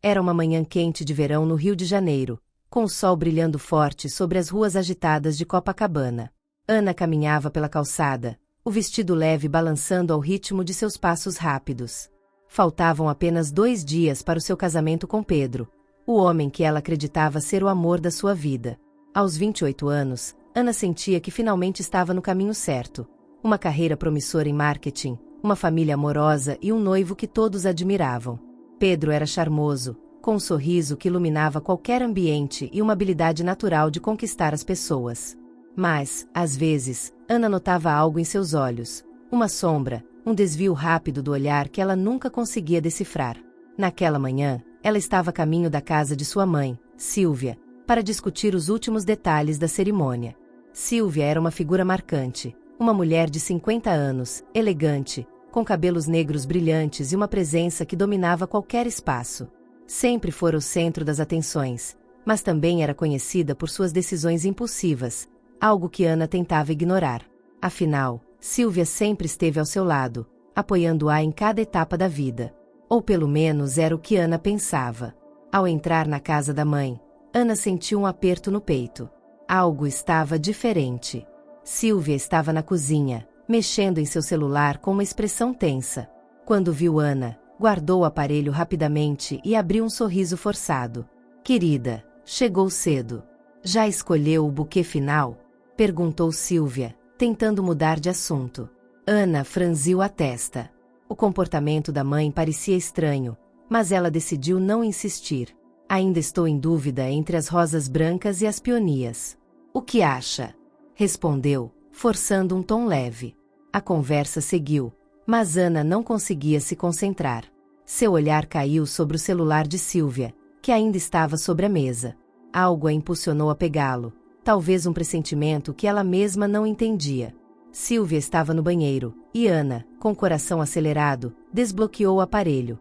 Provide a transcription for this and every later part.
Era uma manhã quente de verão no Rio de Janeiro, com o sol brilhando forte sobre as ruas agitadas de Copacabana. Ana caminhava pela calçada, o vestido leve balançando ao ritmo de seus passos rápidos. Faltavam apenas 2 dias para o seu casamento com Pedro, o homem que ela acreditava ser o amor da sua vida. Aos 28 anos, Ana sentia que finalmente estava no caminho certo. Uma carreira promissora em marketing, uma família amorosa e um noivo que todos admiravam. Pedro era charmoso, com um sorriso que iluminava qualquer ambiente e uma habilidade natural de conquistar as pessoas. Mas, às vezes, Ana notava algo em seus olhos, uma sombra, um desvio rápido do olhar que ela nunca conseguia decifrar. Naquela manhã, ela estava a caminho da casa de sua mãe, Sílvia, para discutir os últimos detalhes da cerimônia. Sílvia era uma figura marcante, uma mulher de 50 anos, elegante, com cabelos negros brilhantes e uma presença que dominava qualquer espaço. Sempre fora o centro das atenções, mas também era conhecida por suas decisões impulsivas, algo que Ana tentava ignorar. Afinal, Sílvia sempre esteve ao seu lado, apoiando-a em cada etapa da vida. Ou pelo menos era o que Ana pensava. Ao entrar na casa da mãe, Ana sentiu um aperto no peito. Algo estava diferente. Sílvia estava na cozinha, mexendo em seu celular com uma expressão tensa. Quando viu Ana, guardou o aparelho rapidamente e abriu um sorriso forçado. "Querida, chegou cedo. Já escolheu o buquê final?" perguntou Sílvia, tentando mudar de assunto. Ana franziu a testa. O comportamento da mãe parecia estranho, mas ela decidiu não insistir. "Ainda estou em dúvida entre as rosas brancas e as peonias. O que acha?" respondeu, forçando um tom leve. A conversa seguiu, mas Ana não conseguia se concentrar. Seu olhar caiu sobre o celular de Sílvia, que ainda estava sobre a mesa. Algo a impulsionou a pegá-lo, talvez um pressentimento que ela mesma não entendia. Sílvia estava no banheiro, e Ana, com o coração acelerado, desbloqueou o aparelho.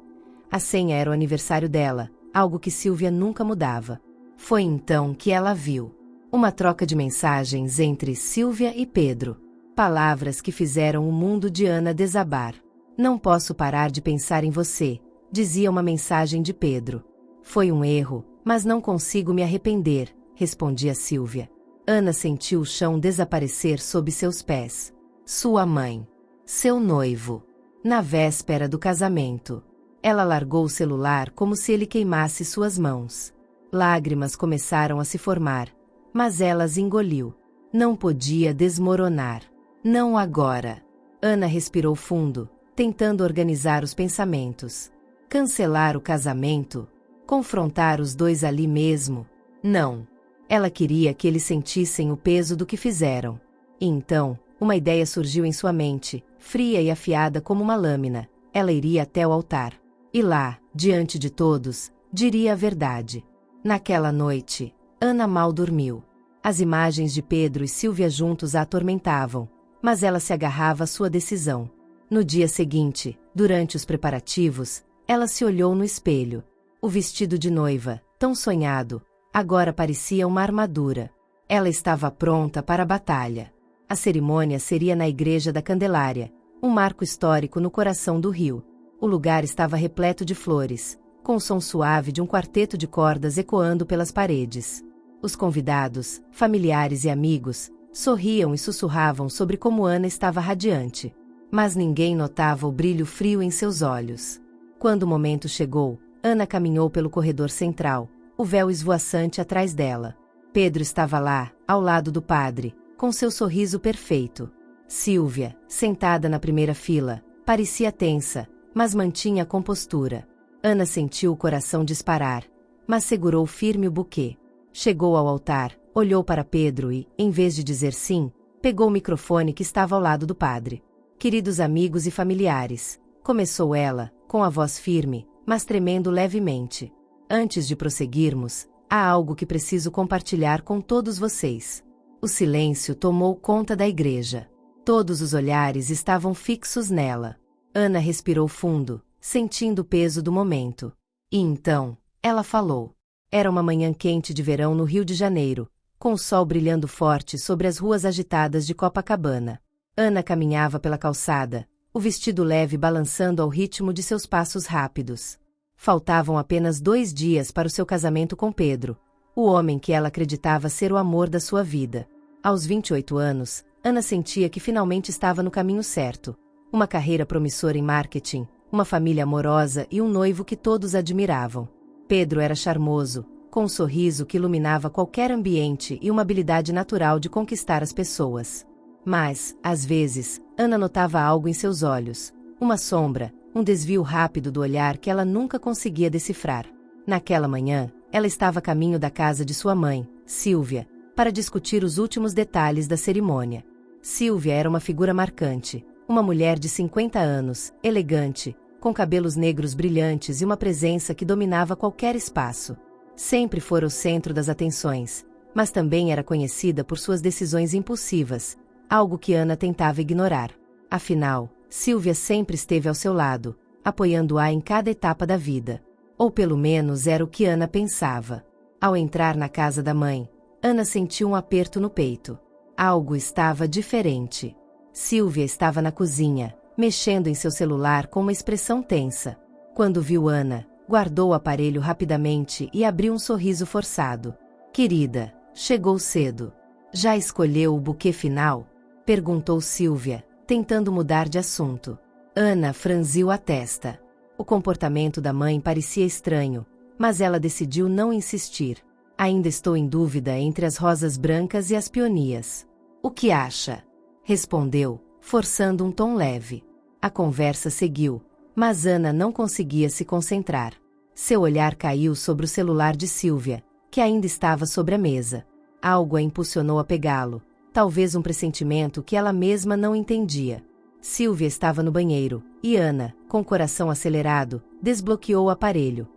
A senha era o aniversário dela, algo que Sílvia nunca mudava. Foi então que ela viu uma troca de mensagens entre Sílvia e Pedro. Palavras que fizeram o mundo de Ana desabar. "Não posso parar de pensar em você", dizia uma mensagem de Pedro. "Foi um erro, mas não consigo me arrepender", respondia Sílvia. Ana sentiu o chão desaparecer sob seus pés. Sua mãe. Seu noivo. Na véspera do casamento. Ela largou o celular como se ele queimasse suas mãos. Lágrimas começaram a se formar, mas ela as engoliu. Não podia desmoronar. Não agora. Ana respirou fundo, tentando organizar os pensamentos. Cancelar o casamento? Confrontar os dois ali mesmo? Não. Ela queria que eles sentissem o peso do que fizeram. E então, uma ideia surgiu em sua mente, fria e afiada como uma lâmina. Ela iria até o altar. E lá, diante de todos, diria a verdade. Naquela noite, Ana mal dormiu. As imagens de Pedro e Sílvia juntos a atormentavam, mas ela se agarrava à sua decisão. No dia seguinte, durante os preparativos, ela se olhou no espelho. O vestido de noiva, tão sonhado, agora parecia uma armadura. Ela estava pronta para a batalha. A cerimônia seria na Igreja da Candelária, um marco histórico no coração do Rio. O lugar estava repleto de flores, com o som suave de um quarteto de cordas ecoando pelas paredes. Os convidados, familiares e amigos, sorriam e sussurravam sobre como Ana estava radiante. Mas ninguém notava o brilho frio em seus olhos. Quando o momento chegou, Ana caminhou pelo corredor central, o véu esvoaçante atrás dela. Pedro estava lá, ao lado do padre, com seu sorriso perfeito. Sílvia, sentada na primeira fila, parecia tensa, mas mantinha a compostura. Ana sentiu o coração disparar, mas segurou firme o buquê. Chegou ao altar, olhou para Pedro e, em vez de dizer sim, pegou o microfone que estava ao lado do padre. "Queridos amigos e familiares", começou ela, com a voz firme, mas tremendo levemente. "Antes de prosseguirmos, há algo que preciso compartilhar com todos vocês." O silêncio tomou conta da igreja. Todos os olhares estavam fixos nela. Ana respirou fundo, sentindo o peso do momento. E então, ela falou. Era uma manhã quente de verão no Rio de Janeiro, com o sol brilhando forte sobre as ruas agitadas de Copacabana. Ana caminhava pela calçada, o vestido leve balançando ao ritmo de seus passos rápidos. Faltavam apenas 2 dias para o seu casamento com Pedro, o homem que ela acreditava ser o amor da sua vida. Aos 28 anos, Ana sentia que finalmente estava no caminho certo. Uma carreira promissora em marketing, uma família amorosa e um noivo que todos admiravam. Pedro era charmoso, com um sorriso que iluminava qualquer ambiente e uma habilidade natural de conquistar as pessoas. Mas, às vezes, Ana notava algo em seus olhos, uma sombra, um desvio rápido do olhar que ela nunca conseguia decifrar. Naquela manhã, ela estava a caminho da casa de sua mãe, Sílvia, para discutir os últimos detalhes da cerimônia. Sílvia era uma figura marcante, uma mulher de 50 anos, elegante, com cabelos negros brilhantes e uma presença que dominava qualquer espaço. Sempre fora o centro das atenções, mas também era conhecida por suas decisões impulsivas, algo que Ana tentava ignorar. Afinal, Sílvia sempre esteve ao seu lado, apoiando-a em cada etapa da vida. Ou pelo menos era o que Ana pensava. Ao entrar na casa da mãe, Ana sentiu um aperto no peito. Algo estava diferente. Sílvia estava na cozinha, mexendo em seu celular com uma expressão tensa. Quando viu Ana, guardou o aparelho rapidamente e abriu um sorriso forçado. Querida, chegou cedo. Já escolheu o buquê final? Perguntou Sílvia, tentando mudar de assunto. Ana franziu a testa. O comportamento da mãe parecia estranho, mas ela decidiu não insistir. Ainda estou em dúvida entre as rosas brancas e as peonias. O que acha? Respondeu, forçando um tom leve. A conversa seguiu, mas Ana não conseguia se concentrar. Seu olhar caiu sobre o celular de Sílvia, que ainda estava sobre a mesa. Algo a impulsionou a pegá-lo, talvez um pressentimento que ela mesma não entendia. Sílvia estava no banheiro, e Ana, com o coração acelerado, desbloqueou o aparelho.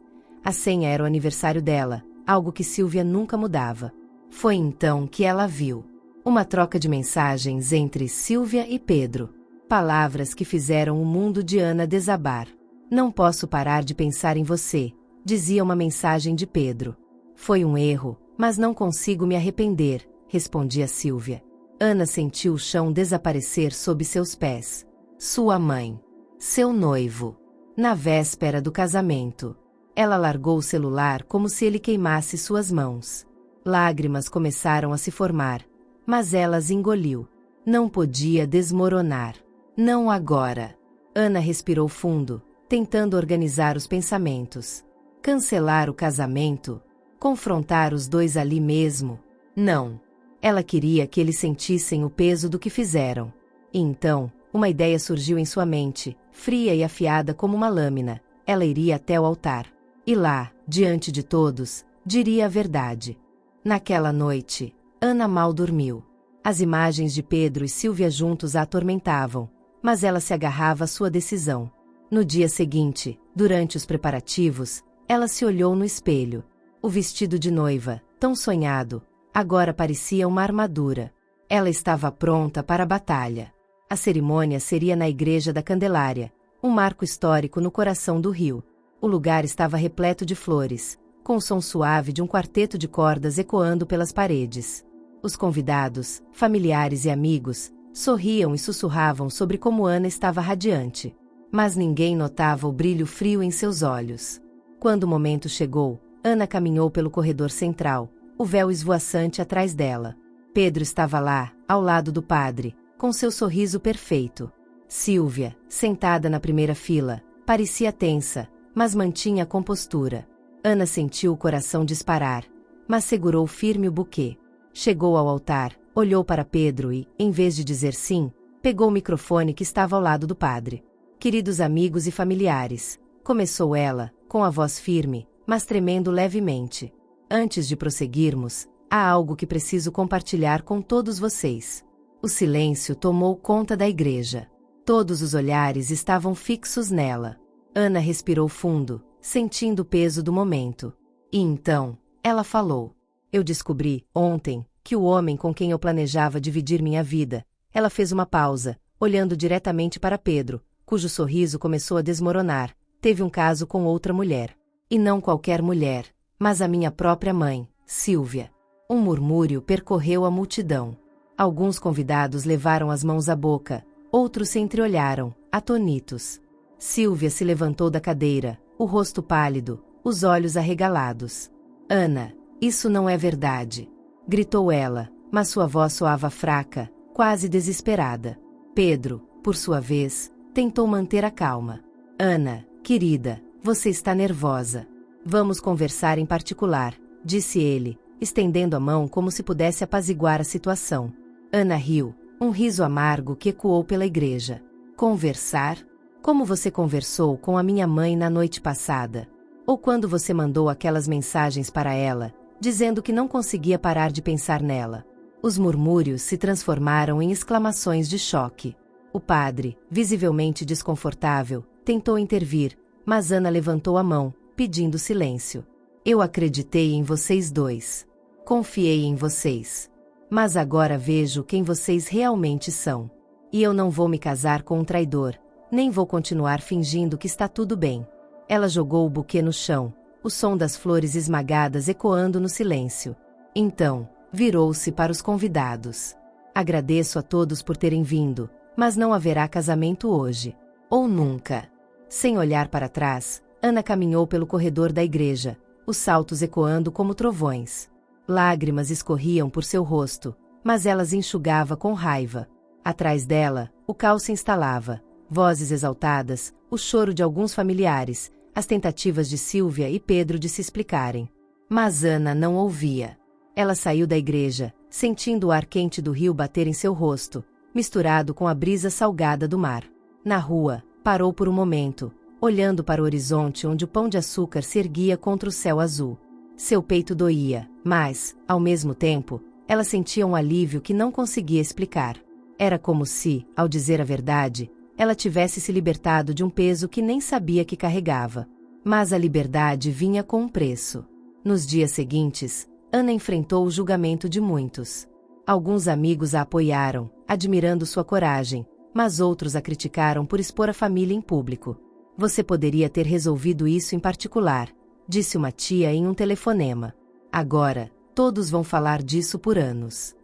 A senha era o aniversário dela, algo que Sílvia nunca mudava. Foi então que ela viu uma troca de mensagens entre Sílvia e Pedro. Palavras que fizeram o mundo de Ana desabar. Não posso parar de pensar em você, dizia uma mensagem de Pedro. Foi um erro, mas não consigo me arrepender, respondia Sílvia. Ana sentiu o chão desaparecer sob seus pés. Sua mãe. Seu noivo. Na véspera do casamento. Ela largou o celular como se ele queimasse suas mãos. Lágrimas começaram a se formar, mas ela as engoliu. Não podia desmoronar. Não agora. Ana respirou fundo, tentando organizar os pensamentos. Cancelar o casamento? Confrontar os dois ali mesmo? Não. Ela queria que eles sentissem o peso do que fizeram. E então, uma ideia surgiu em sua mente, fria e afiada como uma lâmina. Ela iria até o altar. E lá, diante de todos, diria a verdade. Naquela noite, Ana mal dormiu. As imagens de Pedro e Sílvia juntos a atormentavam, mas ela se agarrava à sua decisão. No dia seguinte, durante os preparativos, ela se olhou no espelho. O vestido de noiva, tão sonhado, agora parecia uma armadura. Ela estava pronta para a batalha. A cerimônia seria na Igreja da Candelária, um marco histórico no coração do Rio. O lugar estava repleto de flores, com o som suave de um quarteto de cordas ecoando pelas paredes. Os convidados, familiares e amigos, sorriam e sussurravam sobre como Ana estava radiante. Mas ninguém notava o brilho frio em seus olhos. Quando o momento chegou, Ana caminhou pelo corredor central, o véu esvoaçante atrás dela. Pedro estava lá, ao lado do padre, com seu sorriso perfeito. Sílvia, sentada na primeira fila, parecia tensa, mas mantinha a compostura. Ana sentiu o coração disparar, mas segurou firme o buquê. Chegou ao altar, olhou para Pedro e, em vez de dizer sim, pegou o microfone que estava ao lado do padre. Queridos amigos e familiares, começou ela, com a voz firme, mas tremendo levemente. Antes de prosseguirmos, há algo que preciso compartilhar com todos vocês. O silêncio tomou conta da igreja. Todos os olhares estavam fixos nela. Ana respirou fundo, sentindo o peso do momento. E então, ela falou. Eu descobri, ontem, que o homem com quem eu planejava dividir minha vida. Ela fez uma pausa, olhando diretamente para Pedro, cujo sorriso começou a desmoronar. Teve um caso com outra mulher. E não qualquer mulher, mas a minha própria mãe, Sílvia. Um murmúrio percorreu a multidão. Alguns convidados levaram as mãos à boca, outros se entreolharam, atonitos. Sílvia se levantou da cadeira, o rosto pálido, os olhos arregalados. Ana, isso não é verdade, gritou ela, mas sua voz soava fraca, quase desesperada. Pedro, por sua vez, tentou manter a calma. Ana, querida, você está nervosa. Vamos conversar em particular, disse ele, estendendo a mão como se pudesse apaziguar a situação. Ana riu, um riso amargo que ecoou pela igreja. Conversar? Como você conversou com a minha mãe na noite passada? Ou quando você mandou aquelas mensagens para ela, dizendo que não conseguia parar de pensar nela? Os murmúrios se transformaram em exclamações de choque. O padre, visivelmente desconfortável, tentou intervir, mas Ana levantou a mão, pedindo silêncio. Eu acreditei em vocês dois. Confiei em vocês. Mas agora vejo quem vocês realmente são. E eu não vou me casar com um traidor, nem vou continuar fingindo que está tudo bem. Ela jogou o buquê no chão, o som das flores esmagadas ecoando no silêncio. Então, virou-se para os convidados. Agradeço a todos por terem vindo, mas não haverá casamento hoje. Ou nunca. Sem olhar para trás, Ana caminhou pelo corredor da igreja, os saltos ecoando como trovões. Lágrimas escorriam por seu rosto, mas elas enxugava com raiva. Atrás dela, o caos se instalava, vozes exaltadas, o choro de alguns familiares, as tentativas de Sílvia e Pedro de se explicarem. Mas Ana não ouvia. Ela saiu da igreja, sentindo o ar quente do rio bater em seu rosto, misturado com a brisa salgada do mar. Na rua, parou por um momento, olhando para o horizonte onde o pão de açúcar se erguia contra o céu azul. Seu peito doía, mas, ao mesmo tempo, ela sentia um alívio que não conseguia explicar. Era como se, ao dizer a verdade, ela tivesse se libertado de um peso que nem sabia que carregava. Mas a liberdade vinha com um preço. Nos dias seguintes, Ana enfrentou o julgamento de muitos. Alguns amigos a apoiaram, admirando sua coragem, mas outros a criticaram por expor a família em público. Você poderia ter resolvido isso em particular, disse uma tia em um telefonema. Agora, todos vão falar disso por anos.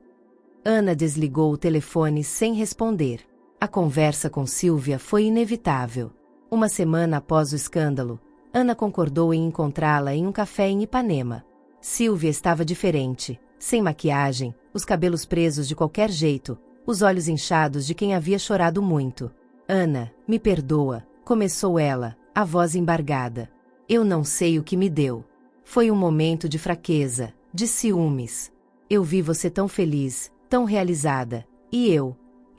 Ana desligou o telefone sem responder. A conversa com Sílvia foi inevitável. Uma semana após o escândalo, Ana concordou em encontrá-la em um café em Ipanema. Sílvia estava diferente, sem maquiagem, os cabelos presos de qualquer jeito, os olhos inchados de quem havia chorado muito. Ana, me perdoa, começou ela, a voz embargada. Eu não sei o que me deu. Foi um momento de fraqueza, de ciúmes. Eu vi você tão feliz, tão realizada, e eu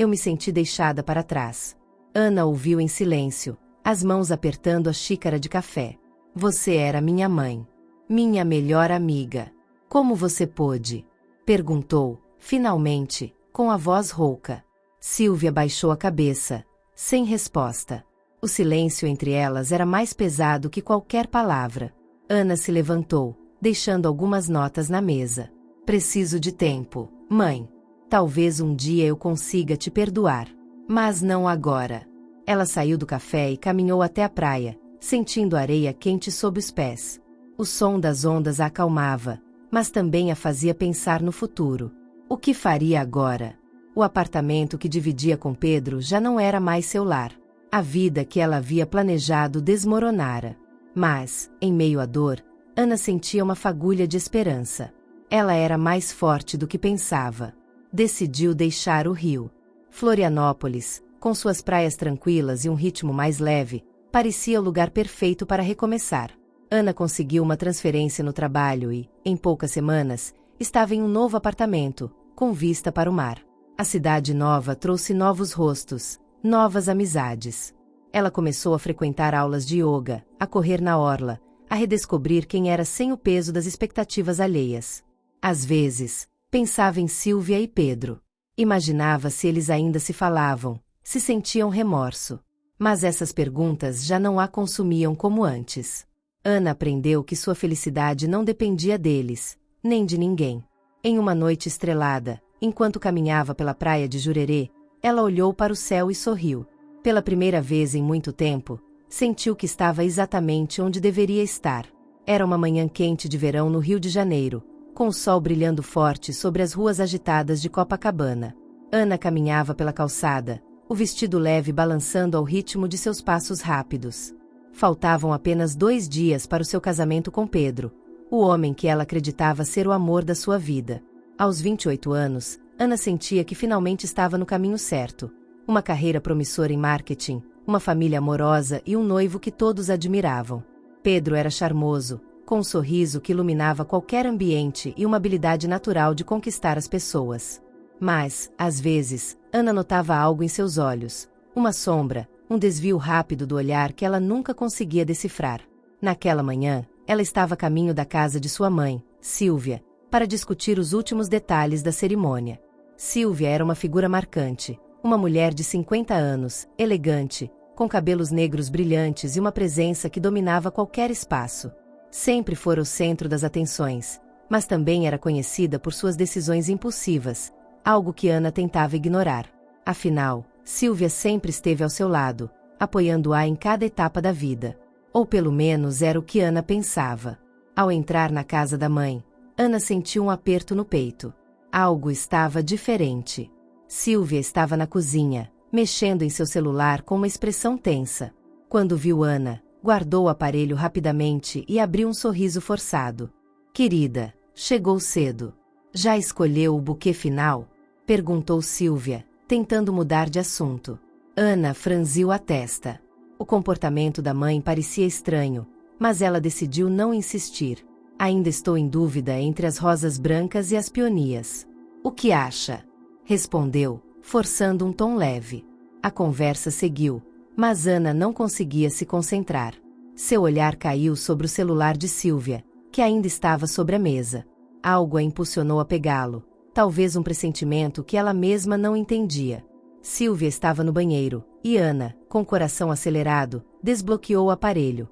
me senti deixada para trás. Ana ouviu em silêncio, as mãos apertando a xícara de café. Você era minha mãe. Minha melhor amiga. Como você pôde? Perguntou, finalmente, com a voz rouca. Sílvia baixou a cabeça, sem resposta. O silêncio entre elas era mais pesado que qualquer palavra. Ana se levantou, deixando algumas notas na mesa. Preciso de tempo, mãe. Talvez um dia eu consiga te perdoar. Mas não agora. Ela saiu do café e caminhou até a praia, sentindo a areia quente sob os pés. O som das ondas a acalmava, mas também a fazia pensar no futuro. O que faria agora? O apartamento que dividia com Pedro já não era mais seu lar. A vida que ela havia planejado desmoronara. Mas, em meio à dor, Ana sentia uma fagulha de esperança. Ela era mais forte do que pensava. Decidiu deixar o Rio. Florianópolis, com suas praias tranquilas e um ritmo mais leve, parecia o lugar perfeito para recomeçar. Ana conseguiu uma transferência no trabalho e, em poucas semanas, estava em um novo apartamento, com vista para o mar. A cidade nova trouxe novos rostos, novas amizades. Ela começou a frequentar aulas de yoga, a correr na orla, a redescobrir quem era sem o peso das expectativas alheias. Às vezes, pensava em Sílvia e Pedro. Imaginava se eles ainda se falavam, se sentiam remorso. Mas essas perguntas já não a consumiam como antes. Ana aprendeu que sua felicidade não dependia deles, nem de ninguém. Em uma noite estrelada, enquanto caminhava pela praia de Jurerê, ela olhou para o céu e sorriu. Pela primeira vez em muito tempo, sentiu que estava exatamente onde deveria estar. Era uma manhã quente de verão no Rio de Janeiro, com o sol brilhando forte sobre as ruas agitadas de Copacabana. Ana caminhava pela calçada, o vestido leve balançando ao ritmo de seus passos rápidos. Faltavam apenas 2 dias para o seu casamento com Pedro, o homem que ela acreditava ser o amor da sua vida. Aos 28 anos, Ana sentia que finalmente estava no caminho certo. Uma carreira promissora em marketing, uma família amorosa e um noivo que todos admiravam. Pedro era charmoso, com um sorriso que iluminava qualquer ambiente e uma habilidade natural de conquistar as pessoas. Mas, às vezes, Ana notava algo em seus olhos, uma sombra, um desvio rápido do olhar que ela nunca conseguia decifrar. Naquela manhã, ela estava a caminho da casa de sua mãe, Sílvia, para discutir os últimos detalhes da cerimônia. Sílvia era uma figura marcante, uma mulher de 50 anos, elegante, com cabelos negros brilhantes e uma presença que dominava qualquer espaço. Sempre fora o centro das atenções, mas também era conhecida por suas decisões impulsivas, algo que Ana tentava ignorar. Afinal, Sílvia sempre esteve ao seu lado, apoiando-a em cada etapa da vida. Ou pelo menos era o que Ana pensava. Ao entrar na casa da mãe, Ana sentiu um aperto no peito. Algo estava diferente. Sílvia estava na cozinha, mexendo em seu celular com uma expressão tensa. Quando viu Ana, guardou o aparelho rapidamente e abriu um sorriso forçado. Querida, chegou cedo. Já escolheu o buquê final? Perguntou Sílvia, tentando mudar de assunto. Ana franziu a testa. O comportamento da mãe parecia estranho, mas ela decidiu não insistir. Ainda estou em dúvida entre as rosas brancas e as peonias. O que acha? Respondeu, forçando um tom leve. A conversa seguiu, mas Ana não conseguia se concentrar. Seu olhar caiu sobre o celular de Sílvia, que ainda estava sobre a mesa. Algo a impulsionou a pegá-lo, talvez um pressentimento que ela mesma não entendia. Sílvia estava no banheiro, e Ana, com o coração acelerado, desbloqueou o aparelho.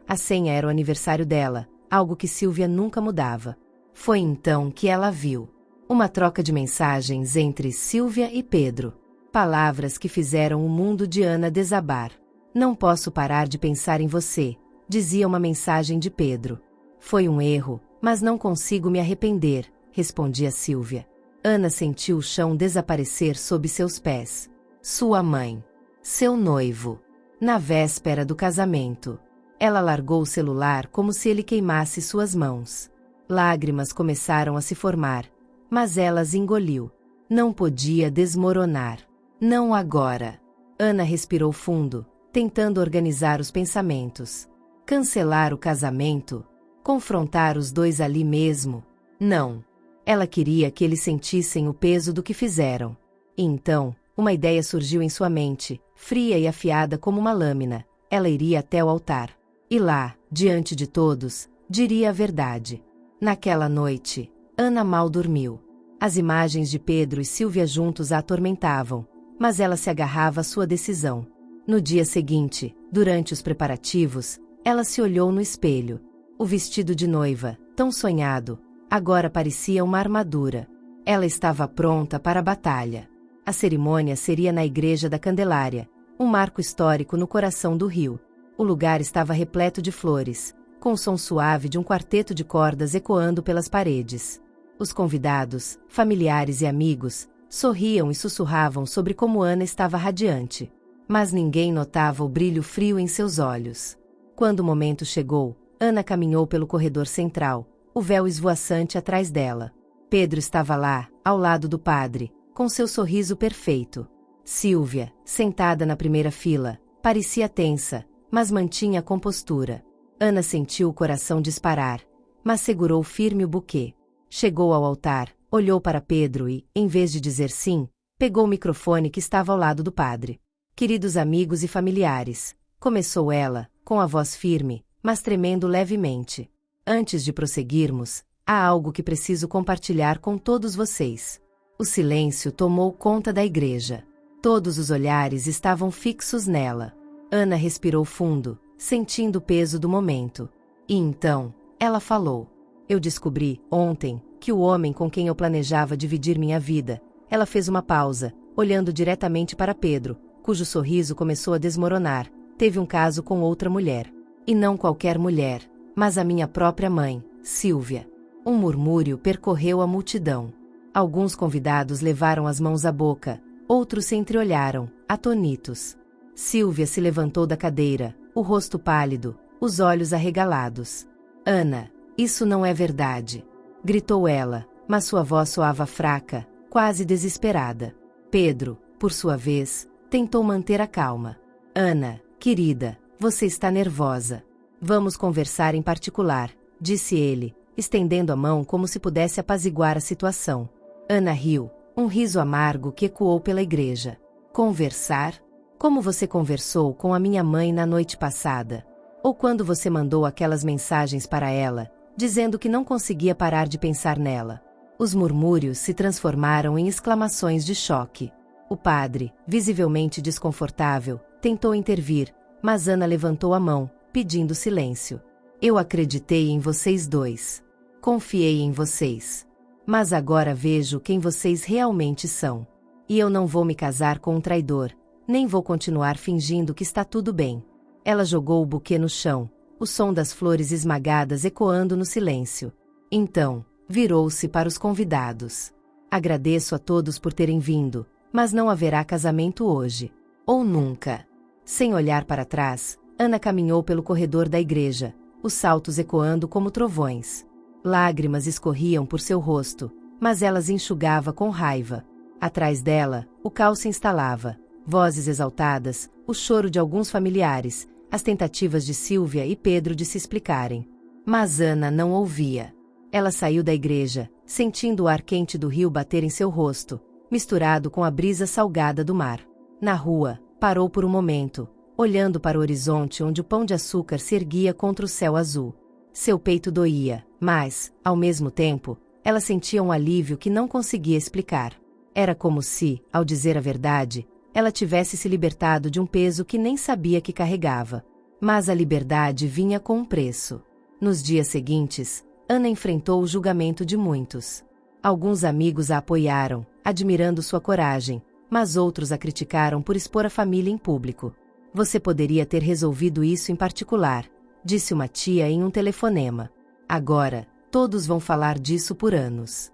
A senha era o aniversário dela, algo que Sílvia nunca mudava. Foi então que ela viu uma troca de mensagens entre Sílvia e Pedro. Palavras que fizeram o mundo de Ana desabar. Não posso parar de pensar em você, dizia uma mensagem de Pedro. Foi um erro, mas não consigo me arrepender, respondia Sílvia. Ana sentiu o chão desaparecer sob seus pés. Sua mãe. Seu noivo. Na véspera do casamento. Ela largou o celular como se ele queimasse suas mãos. Lágrimas começaram a se formar, mas ela as engoliu. Não podia desmoronar. Não agora. Ana respirou fundo, tentando organizar os pensamentos. Cancelar o casamento? Confrontar os dois ali mesmo? Não. Ela queria que eles sentissem o peso do que fizeram. E então, uma ideia surgiu em sua mente, fria e afiada como uma lâmina. Ela iria até o altar. E lá, diante de todos, diria a verdade. Naquela noite, Ana mal dormiu. As imagens de Pedro e Sílvia juntos a atormentavam, mas ela se agarrava à sua decisão. No dia seguinte, durante os preparativos, ela se olhou no espelho. O vestido de noiva, tão sonhado, agora parecia uma armadura. Ela estava pronta para a batalha. A cerimônia seria na Igreja da Candelária, um marco histórico no coração do Rio. O lugar estava repleto de flores, com o som suave de um quarteto de cordas ecoando pelas paredes. Os convidados, familiares e amigos, sorriam e sussurravam sobre como Ana estava radiante. Mas ninguém notava o brilho frio em seus olhos. Quando o momento chegou, Ana caminhou pelo corredor central, o véu esvoaçante atrás dela. Pedro estava lá, ao lado do padre, com seu sorriso perfeito. Sílvia, sentada na primeira fila, parecia tensa, mas mantinha a compostura. Ana sentiu o coração disparar, mas segurou firme o buquê. Chegou ao altar, olhou para Pedro e, em vez de dizer sim, pegou o microfone que estava ao lado do padre. Queridos amigos e familiares, começou ela, com a voz firme, mas tremendo levemente. Antes de prosseguirmos, há algo que preciso compartilhar com todos vocês. O silêncio tomou conta da igreja. Todos os olhares estavam fixos nela. Ana respirou fundo, sentindo o peso do momento. E então, ela falou. Eu descobri, ontem, que o homem com quem eu planejava dividir minha vida. Ela fez uma pausa, olhando diretamente para Pedro, cujo sorriso começou a desmoronar. Teve um caso com outra mulher. E não qualquer mulher, mas a minha própria mãe, Sílvia. Um murmúrio percorreu a multidão. Alguns convidados levaram as mãos à boca, outros se entreolharam, atonitos. Sílvia se levantou da cadeira, o rosto pálido, os olhos arregalados. Ana, isso não é verdade, gritou ela, mas sua voz soava fraca, quase desesperada. Pedro, por sua vez, tentou manter a calma. Ana, querida, você está nervosa. Vamos conversar em particular, disse ele, estendendo a mão como se pudesse apaziguar a situação. Ana riu, um riso amargo que ecoou pela igreja. Conversar? Como você conversou com a minha mãe na noite passada? Ou quando você mandou aquelas mensagens para ela, dizendo que não conseguia parar de pensar nela? Os murmúrios se transformaram em exclamações de choque. O padre, visivelmente desconfortável, tentou intervir, mas Ana levantou a mão, pedindo silêncio. Eu acreditei em vocês dois. Confiei em vocês. Mas agora vejo quem vocês realmente são. E eu não vou me casar com um traidor, nem vou continuar fingindo que está tudo bem. Ela jogou o buquê no chão, o som das flores esmagadas ecoando no silêncio. Então, virou-se para os convidados. Agradeço a todos por terem vindo, mas não haverá casamento hoje. Ou nunca. Sem olhar para trás, Ana caminhou pelo corredor da igreja, os saltos ecoando como trovões. Lágrimas escorriam por seu rosto, mas elas enxugava com raiva. Atrás dela, o caos se instalava, vozes exaltadas, o choro de alguns familiares, as tentativas de Sílvia e Pedro de se explicarem. Mas Ana não ouvia. Ela saiu da igreja, sentindo o ar quente do rio bater em seu rosto, misturado com a brisa salgada do mar. Na rua, parou por um momento, olhando para o horizonte onde o pão de açúcar se erguia contra o céu azul. Seu peito doía, mas, ao mesmo tempo, ela sentia um alívio que não conseguia explicar. Era como se, ao dizer a verdade, ela tivesse se libertado de um peso que nem sabia que carregava. Mas a liberdade vinha com um preço. Nos dias seguintes, Ana enfrentou o julgamento de muitos. Alguns amigos a apoiaram, admirando sua coragem, mas outros a criticaram por expor a família em público. Você poderia ter resolvido isso em particular, disse uma tia em um telefonema. Agora, todos vão falar disso por anos.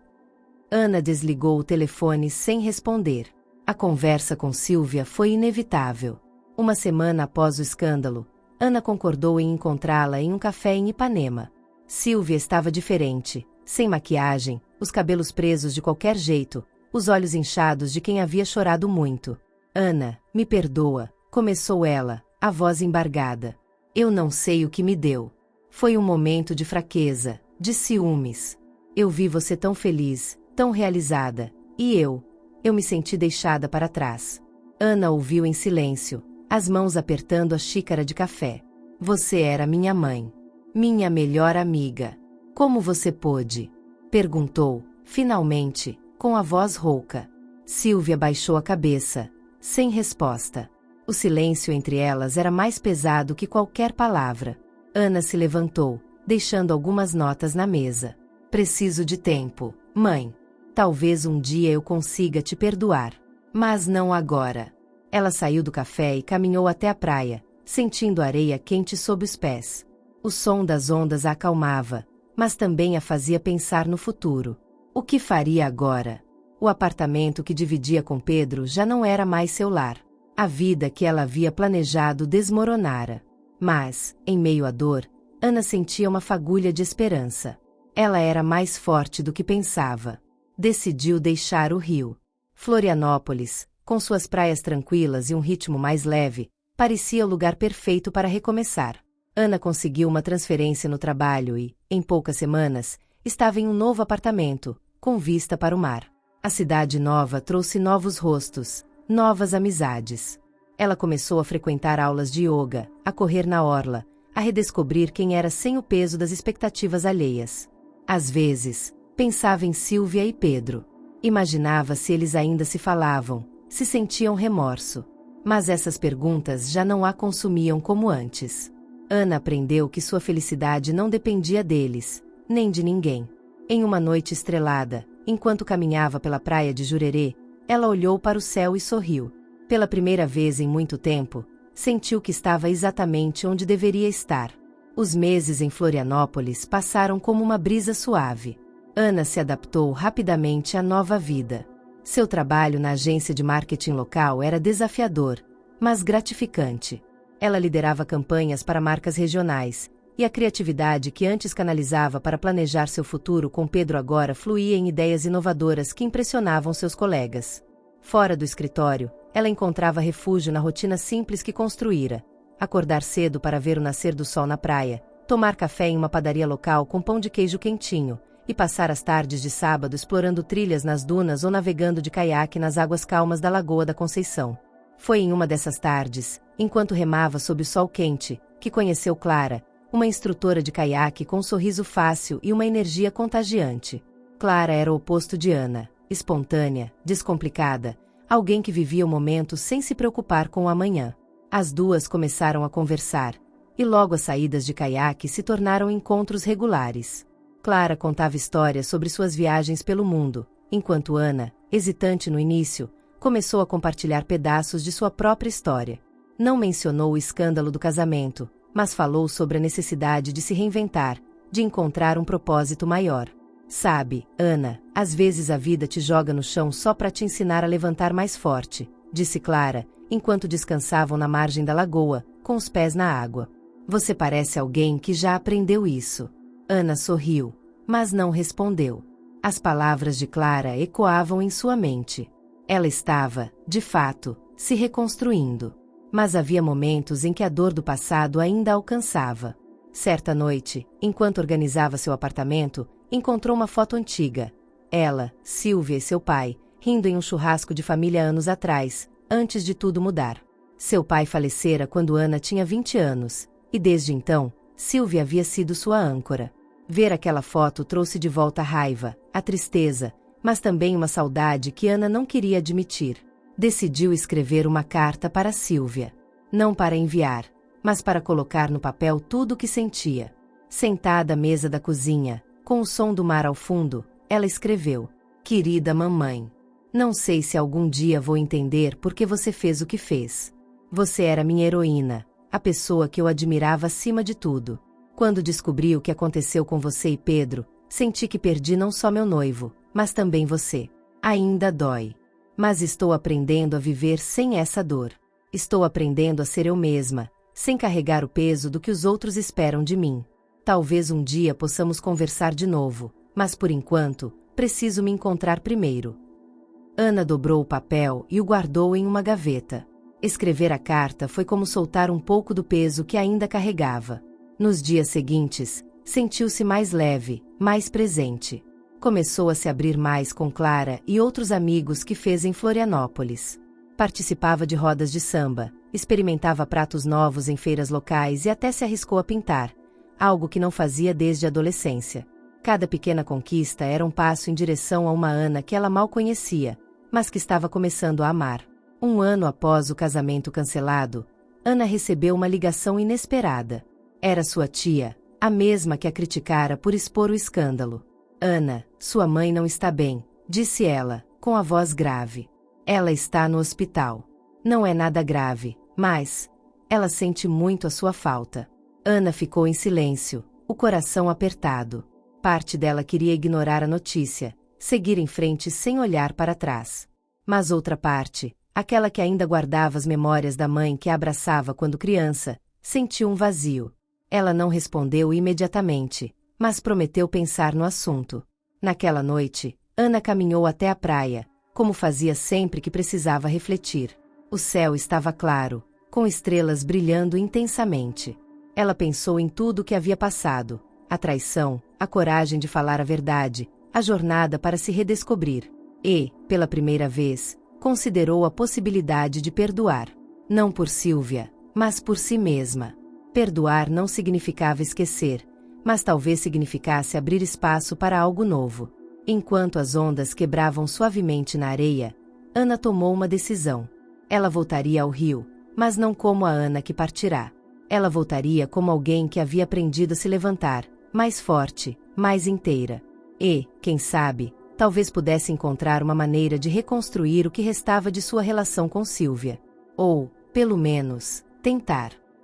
Ana desligou o telefone sem responder. A conversa com Sílvia foi inevitável. Uma semana após o escândalo, Ana concordou em encontrá-la em um café em Ipanema. Sílvia estava diferente, sem maquiagem, os cabelos presos de qualquer jeito, os olhos inchados de quem havia chorado muito. Ana, me perdoa, começou ela, a voz embargada. Eu não sei o que me deu. Foi um momento de fraqueza, de ciúmes. Eu vi você tão feliz, tão realizada, e eu me senti deixada para trás. Ana ouviu em silêncio, as mãos apertando a xícara de café. Você era minha mãe. Minha melhor amiga. Como você pôde? Perguntou, finalmente, com a voz rouca. Sílvia baixou a cabeça, sem resposta. O silêncio entre elas era mais pesado que qualquer palavra. Ana se levantou, deixando algumas notas na mesa. Preciso de tempo, mãe. Talvez um dia eu consiga te perdoar. Mas não agora. Ela saiu do café e caminhou até a praia, sentindo a areia quente sob os pés. O som das ondas a acalmava, mas também a fazia pensar no futuro. O que faria agora? O apartamento que dividia com Pedro já não era mais seu lar. A vida que ela havia planejado desmoronara. Mas, em meio à dor, Ana sentia uma fagulha de esperança. Ela era mais forte do que pensava. Decidiu deixar o Rio. Florianópolis, com suas praias tranquilas e um ritmo mais leve, parecia o lugar perfeito para recomeçar. Ana conseguiu uma transferência no trabalho e, em poucas semanas, estava em um novo apartamento, com vista para o mar. A cidade nova trouxe novos rostos, novas amizades. Ela começou a frequentar aulas de yoga, a correr na orla, a redescobrir quem era sem o peso das expectativas alheias. Às vezes, pensava em Sílvia e Pedro. Imaginava se eles ainda se falavam, se sentiam remorso. Mas essas perguntas já não a consumiam como antes. Ana aprendeu que sua felicidade não dependia deles, nem de ninguém. Em uma noite estrelada, enquanto caminhava pela praia de Jurerê, ela olhou para o céu e sorriu. Pela primeira vez em muito tempo, sentiu que estava exatamente onde deveria estar. Os meses em Florianópolis passaram como uma brisa suave. Ana se adaptou rapidamente à nova vida. Seu trabalho na agência de marketing local era desafiador, mas gratificante. Ela liderava campanhas para marcas regionais, e a criatividade que antes canalizava para planejar seu futuro com Pedro agora fluía em ideias inovadoras que impressionavam seus colegas. Fora do escritório, ela encontrava refúgio na rotina simples que construíra: acordar cedo para ver o nascer do sol na praia, tomar café em uma padaria local com pão de queijo quentinho, e passar as tardes de sábado explorando trilhas nas dunas ou navegando de caiaque nas águas calmas da Lagoa da Conceição. Foi em uma dessas tardes, enquanto remava sob o sol quente, que conheceu Clara, uma instrutora de caiaque com um sorriso fácil e uma energia contagiante. Clara era o oposto de Ana, espontânea, descomplicada, alguém que vivia o momento sem se preocupar com o amanhã. As duas começaram a conversar, e logo as saídas de caiaque se tornaram encontros regulares. Clara contava histórias sobre suas viagens pelo mundo, enquanto Ana, hesitante no início, começou a compartilhar pedaços de sua própria história. Não mencionou o escândalo do casamento, mas falou sobre a necessidade de se reinventar, de encontrar um propósito maior. Sabe, Ana, às vezes a vida te joga no chão só para te ensinar a levantar mais forte, disse Clara, enquanto descansavam na margem da lagoa, com os pés na água. Você parece alguém que já aprendeu isso. Ana sorriu, mas não respondeu. As palavras de Clara ecoavam em sua mente. Ela estava, de fato, se reconstruindo. Mas havia momentos em que a dor do passado ainda a alcançava. Certa noite, enquanto organizava seu apartamento, encontrou uma foto antiga. Ela, Sílvia e seu pai, rindo em um churrasco de família anos atrás, antes de tudo mudar. Seu pai falecera quando Ana tinha 20 anos, e desde então, Sílvia havia sido sua âncora. Ver aquela foto trouxe de volta a raiva, a tristeza, mas também uma saudade que Ana não queria admitir. Decidiu escrever uma carta para Sílvia. Não para enviar, mas para colocar no papel tudo o que sentia. Sentada à mesa da cozinha, com o som do mar ao fundo, ela escreveu: Querida mamãe, não sei se algum dia vou entender por que você fez o que fez. Você era minha heroína, a pessoa que eu admirava acima de tudo. Quando descobri o que aconteceu com você e Pedro, senti que perdi não só meu noivo, mas também você. Ainda dói. Mas estou aprendendo a viver sem essa dor. Estou aprendendo a ser eu mesma, sem carregar o peso do que os outros esperam de mim. Talvez um dia possamos conversar de novo, mas por enquanto, preciso me encontrar primeiro. Ana dobrou o papel e o guardou em uma gaveta. Escrever a carta foi como soltar um pouco do peso que ainda carregava. Nos dias seguintes, sentiu-se mais leve, mais presente. Começou a se abrir mais com Clara e outros amigos que fez em Florianópolis. Participava de rodas de samba, experimentava pratos novos em feiras locais e até se arriscou a pintar, algo que não fazia desde a adolescência. Cada pequena conquista era um passo em direção a uma Ana que ela mal conhecia, mas que estava começando a amar. Um ano após o casamento cancelado, Ana recebeu uma ligação inesperada. Era sua tia, a mesma que a criticara por expor o escândalo. Ana, sua mãe não está bem, disse ela, com a voz grave. Ela está no hospital. Não é nada grave, mas ela sente muito a sua falta. Ana ficou em silêncio, o coração apertado. Parte dela queria ignorar a notícia, seguir em frente sem olhar para trás. Mas outra parte, aquela que ainda guardava as memórias da mãe que a abraçava quando criança, sentiu um vazio. Ela não respondeu imediatamente, mas prometeu pensar no assunto. Naquela noite, Ana caminhou até a praia, como fazia sempre que precisava refletir. O céu estava claro, com estrelas brilhando intensamente. Ela pensou em tudo o que havia passado: a traição, a coragem de falar a verdade, a jornada para se redescobrir. E, pela primeira vez, considerou a possibilidade de perdoar. Não por Sílvia, mas por si mesma. Perdoar não significava esquecer, mas talvez significasse abrir espaço para algo novo. Enquanto as ondas quebravam suavemente na areia, Ana tomou uma decisão. Ela voltaria ao rio, mas não como a Ana que partirá. Ela voltaria como alguém que havia aprendido a se levantar, mais forte, mais inteira. E, quem sabe, talvez pudesse encontrar uma maneira de reconstruir o que restava de sua relação com Sílvia. Ou, pelo menos, tentar.